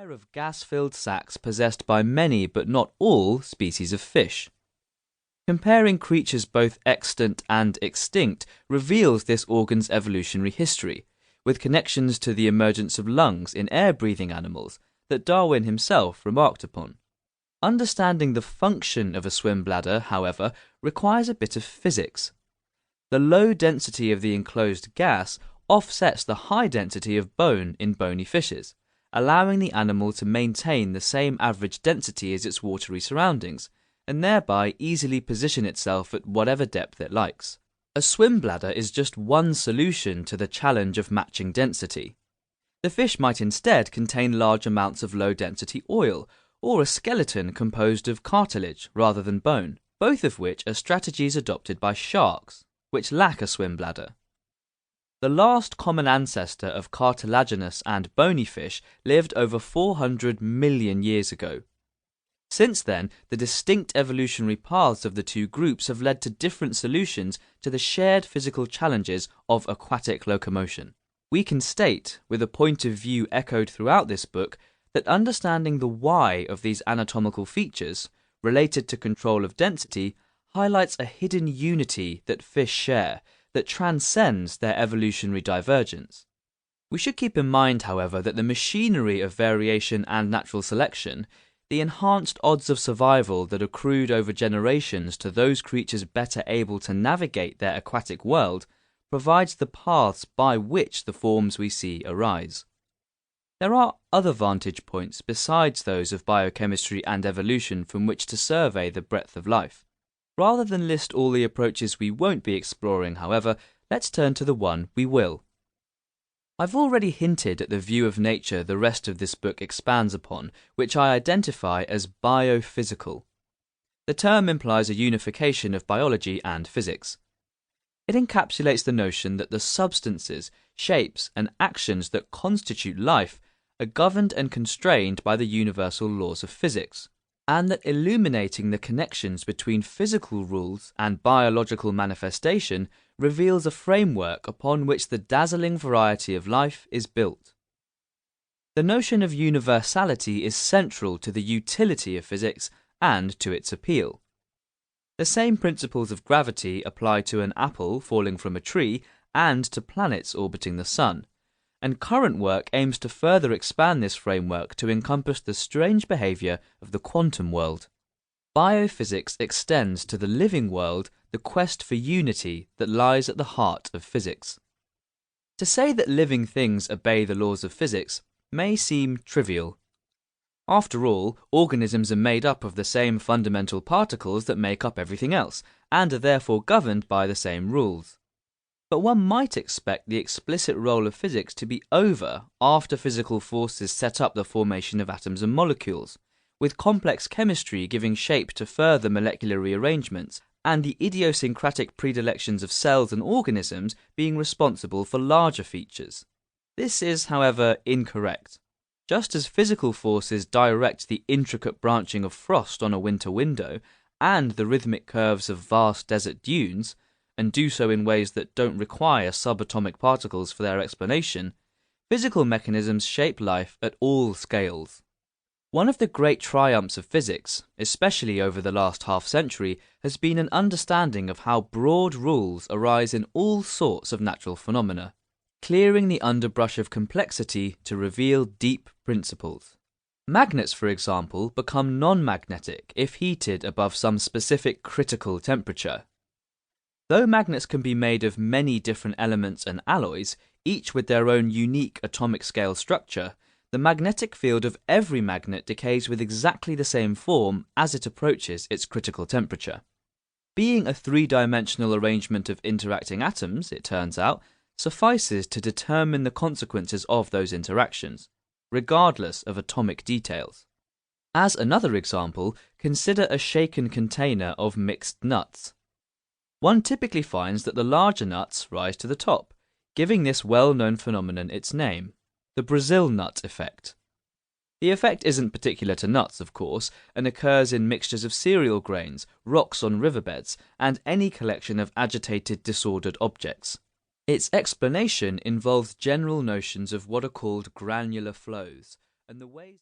pair of gas-filled sacs possessed by many but not all species of fish. Comparing creatures both extant and extinct reveals this organ's evolutionary history, with connections to the emergence of lungs in air-breathing animals that Darwin himself remarked upon. Understanding the function of a swim bladder, however, requires a bit of physics. The low density of the enclosed gas offsets the high density of bone in bony fishes, allowing the animal to maintain the same average density as its watery surroundings, and thereby easily position itself at whatever depth it likes. A swim bladder is just one solution to the challenge of matching density. The fish might instead contain large amounts of low-density oil, or a skeleton composed of cartilage rather than bone, both of which are strategies adopted by sharks, which lack a swim bladder. The last common ancestor of cartilaginous and bony fish lived over 400 million years ago. Since then, the distinct evolutionary paths of the two groups have led to different solutions to the shared physical challenges of aquatic locomotion. We can state, with a point of view echoed throughout this book, that understanding the why of these anatomical features, related to control of density, highlights a hidden unity that fish share that transcends their evolutionary divergence. We should keep in mind, however, that the machinery of variation and natural selection, the enhanced odds of survival that accrued over generations to those creatures better able to navigate their aquatic world, provides the paths by which the forms we see arise. There are other vantage points besides those of biochemistry and evolution from which to survey the breadth of life. Rather than list all the approaches we won't be exploring, however, let's turn to the one we will. I've already hinted at the view of nature the rest of this book expands upon, which I identify as biophysical. The term implies a unification of biology and physics. It encapsulates the notion that the substances, shapes, and actions that constitute life are governed and constrained by the universal laws of physics, and that illuminating the connections between physical rules and biological manifestation reveals a framework upon which the dazzling variety of life is built. The notion of universality is central to the utility of physics and to its appeal. The same principles of gravity apply to an apple falling from a tree and to planets orbiting the sun, and current work aims to further expand this framework to encompass the strange behavior of the quantum world. Biophysics extends to the living world the quest for unity that lies at the heart of physics. To say that living things obey the laws of physics may seem trivial. After all, organisms are made up of the same fundamental particles that make up everything else, and are therefore governed by the same rules. But one might expect the explicit role of physics to be over after physical forces set up the formation of atoms and molecules, with complex chemistry giving shape to further molecular rearrangements, and the idiosyncratic predilections of cells and organisms being responsible for larger features. This is, however, incorrect. Just as physical forces direct the intricate branching of frost on a winter window and the rhythmic curves of vast desert dunes, and do so in ways that don't require subatomic particles for their explanation, physical mechanisms shape life at all scales. One of the great triumphs of physics, especially over the last half-century, has been an understanding of how broad rules arise in all sorts of natural phenomena, clearing the underbrush of complexity to reveal deep principles. Magnets, for example, become non-magnetic if heated above some specific critical temperature. Though magnets can be made of many different elements and alloys, each with their own unique atomic scale structure, the magnetic field of every magnet decays with exactly the same form as it approaches its critical temperature. Being a three-dimensional arrangement of interacting atoms, it turns out, suffices to determine the consequences of those interactions, regardless of atomic details. As another example, consider a shaken container of mixed nuts. One typically finds that the larger nuts rise to the top, giving this well-known phenomenon its name, the Brazil nut effect. The effect isn't particular to nuts, of course, and occurs in mixtures of cereal grains, rocks on riverbeds, and any collection of agitated, disordered objects. Its explanation involves general notions of what are called granular flows, and the ways